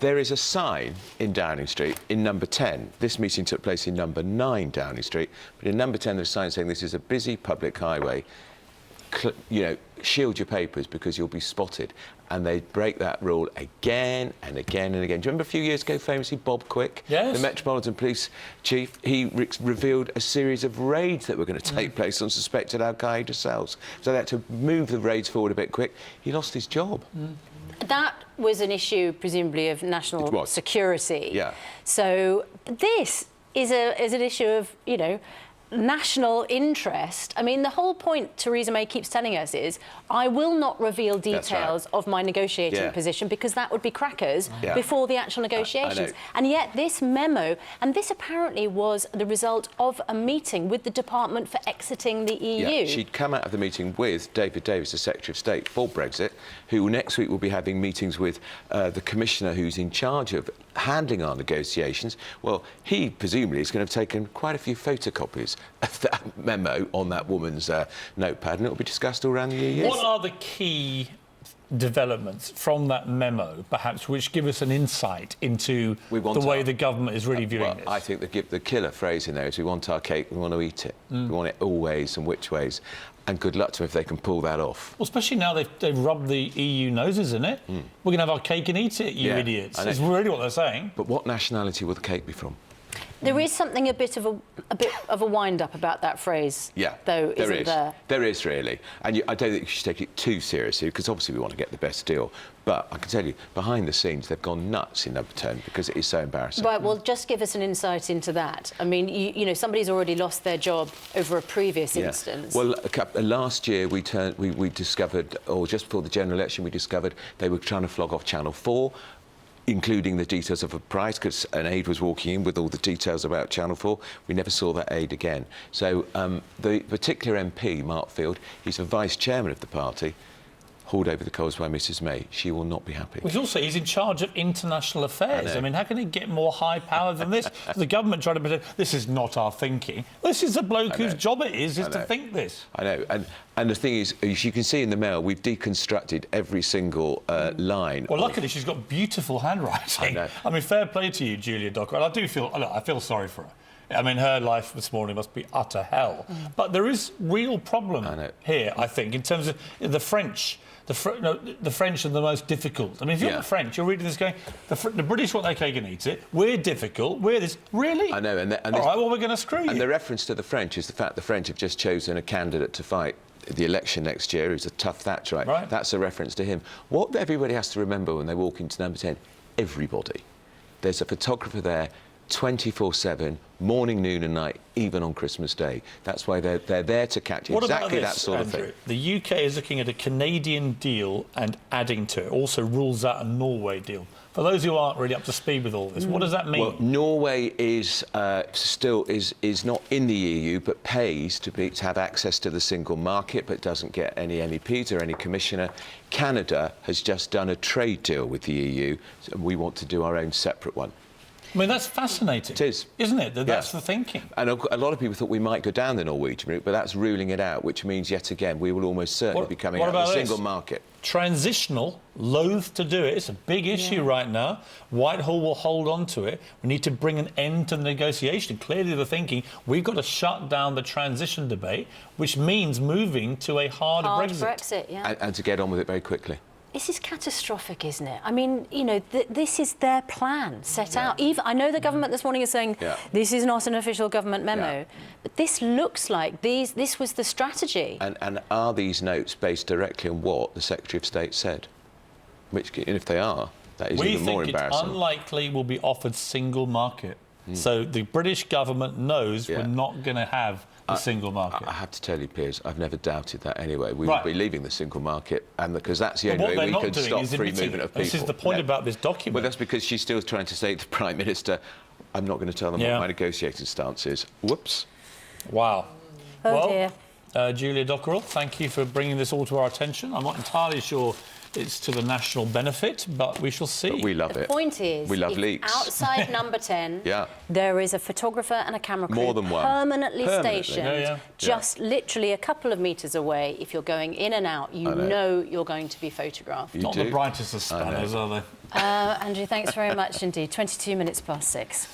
There is a sign in Downing Street in number 10. This meeting took place in number 9 Downing Street, but in number 10 there's a sign saying this is a busy public highway. Shield your papers because you'll be spotted. And they break that rule again and again and again. Do you remember a few years ago, famously, Bob Quick, yes, the Metropolitan Police Chief? He revealed a series of raids that were going to take place on suspected Al-Qaeda cells. So they had to move the raids forward a bit quick. He lost his job. That was an issue, presumably, of national security. Yeah. So this is an issue of, national interest. I mean, the whole point Theresa May keeps telling us is, I will not reveal details of my negotiating position because that would be crackers before the actual negotiations. And yet this memo, and this apparently was the result of a meeting with the Department for Exiting the EU. Yeah, she'd come out of the meeting with David Davis, the Secretary of State for Brexit, who next week will be having meetings with the Commissioner who's in charge of handling our negotiations. Well, he presumably is going to have taken quite a few photocopies of that memo on that woman's notepad, and it will be discussed all around the EU. What are the key developments from that memo, perhaps, which give us an insight into the way the government is really viewing this? I think the killer phrase in there is, we want our cake, we want to eat it. We want it all ways and which ways. And good luck to them if they can pull that off. Well, especially now they've rubbed the EU noses in it. We're going to have our cake and eat it, you idiots. That's really what they're saying. But what nationality will the cake be from? There is something a bit of a wind-up about that phrase, though, isn't there? There is, really. And I don't think you should take it too seriously, because obviously we want to get the best deal. But I can tell you, behind the scenes, they've gone nuts in number 10 because it is so embarrassing. Right, well, just give us an insight into that. I mean, you know, somebody's already lost their job over a previous instance. Well, last year we discovered, or just before the general election, we discovered they were trying to flog off Channel 4, including the details of a price, because an aide was walking in with all the details about Channel 4. We never saw that aide again. So the particular MP, Mark Field, he's a vice-chairman of the party, hauled over the coals by Mrs May. She will not be happy. He's in charge of international affairs. I mean, how can he get more high power than this? The government trying to pretend this is not our thinking. This is the bloke whose job it is to think this. I know. And the thing is, as you can see in the Mail, we've deconstructed every single line. Well, luckily, she's got beautiful handwriting. I know. I mean, fair play to you, Julia Docker. And I feel sorry for her. I mean, her life this morning must be utter hell. But there is real problem here, I think, in terms of the French. The French are the most difficult. I mean, if you're the French, you're reading this going, the British want their cake and eat it. We're difficult. We're this. Really? I know. And all right, well, we're going to screw you. And the reference to the French is the fact the French have just chosen a candidate to fight the election next year who's a tough Thatcherite. Right. That's a reference to him. What everybody has to remember when they walk into number 10, everybody. There's a photographer there 24/7, morning, noon and night, even on Christmas Day. That's why they're there to catch exactly that sort of thing. The UK is looking at a Canadian deal and adding to it. Also rules out a Norway deal. For those who aren't really up to speed with all this, what does that mean? Well, Norway is still not in the EU, but pays to have access to the single market, but doesn't get any MEPs or any commissioner. Canada has just done a trade deal with the EU, and we want to do our own separate one. I mean, that's fascinating. It is. Isn't it? That's the thinking. And a lot of people thought we might go down the Norwegian route, but that's ruling it out, which means, yet again, we will almost certainly be coming out of the single market. Transitional, loath to do it. It's a big issue right now. Whitehall will hold on to it. We need to bring an end to the negotiation. Clearly, they're thinking we've got to shut down the transition debate, which means moving to a hard Brexit. And to get on with it very quickly. This is catastrophic, isn't it? I mean, you know, this is their plan set out. Even I know the government this morning is saying this is not an official government memo, but this looks like this was the strategy. And are these notes based directly on what the Secretary of State said? Which, and if they are, that is even more embarrassing. We think it's unlikely we'll be offered single market. So the British government knows we're not going to have the single market. I have to tell you, Piers, I've never doubted that anyway. We will be leaving the single market, and because that's the only way we can stop free movement of people. This is the point about this document. Well, that's because she's still trying to say to the Prime Minister, I'm not going to tell them what my negotiating stance is. Whoops. Wow. Oh, dear. Julia Dockerell, thank you for bringing this all to our attention. I'm not entirely sure it's to the national benefit, but we shall see. But we love it. The point is, we love if leaks. outside number 10, Yeah. there is a photographer and a camera crew More than one. permanently stationed, just literally a couple of metres away. If you're going in and out, you know you're going to be photographed. Not the brightest of spanners, are they? Andrew, thanks very much indeed. 22 minutes past 6.